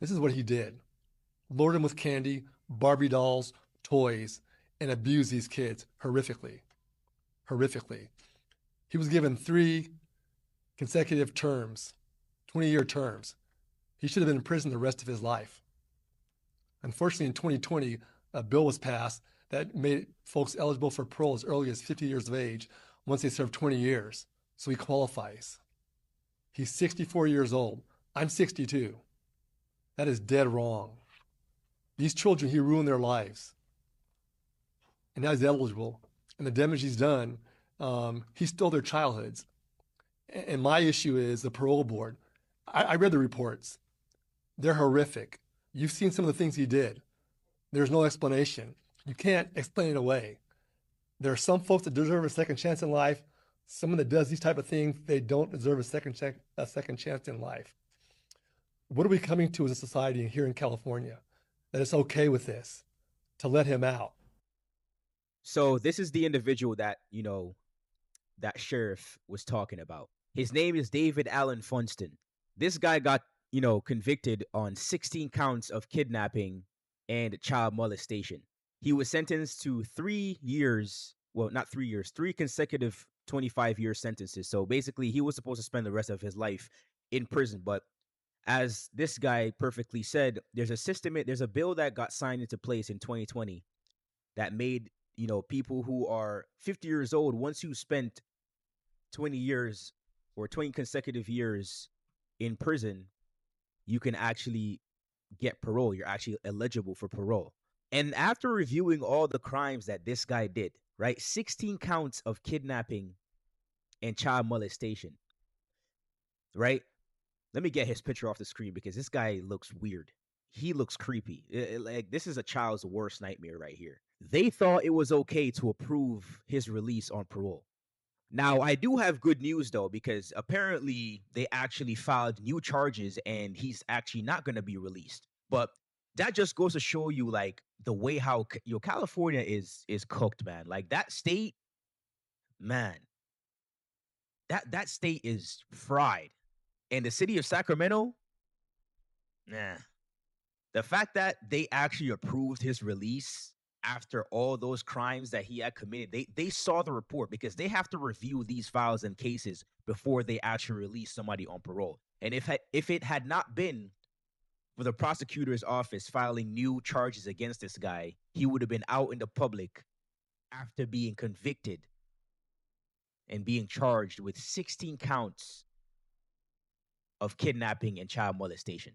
This is what he did. Loaded them with candy, Barbie dolls, toys, and abused these kids horrifically. Horrifically. He was given 3 consecutive terms, 20-year terms. He should have been in prison the rest of his life. Unfortunately, in 2020, a bill was passed that made folks eligible for parole as early as 50 years of age once they serve 20 years. So he qualifies. He's 64 years old. I'm 62. That is dead wrong. These children, he ruined their lives. And now he's eligible. And the damage he's done, he stole their childhoods. And my issue is the parole board. I read the reports. They're horrific. You've seen some of the things he did. There's no explanation. You can't explain it away. There are some folks that deserve a second chance in life. Someone that does these type of things, they don't deserve a second chance in life. What are we coming to as a society here in California? That it's okay with this to let him out. So this is the individual that, that sheriff was talking about. His name is David Allen Funston. This guy got, convicted on 16 counts of kidnapping and child molestation. He was sentenced to 3 years, well, not 3 years, 3 consecutive 25-year sentences. So basically, he was supposed to spend the rest of his life in prison. But as this guy perfectly said, there's a bill that got signed into place in 2020 that made, people who are 50 years old, once you spent 20 years or 20 consecutive years in prison, you can actually get parole. You're actually eligible for parole. And after reviewing all the crimes that this guy did, right? 16 counts of kidnapping and child molestation, right? Let me get his picture off the screen because this guy looks weird. He looks creepy. Like, this is a child's worst nightmare right here. They thought it was okay to approve his release on parole. Now, I do have good news though, because apparently they actually filed new charges and he's actually not going to be released. But that just goes to show you, like, the way how California is cooked, man. Like, that state, man, that state is fried. And the city of Sacramento, nah. The fact that they actually approved his release after all those crimes that he had committed, they saw the report because they have to review these files and cases before they actually release somebody on parole. And if it had not been for the prosecutor's office filing new charges against this guy, he would have been out in the public after being convicted and being charged with 16 counts of kidnapping and child molestation.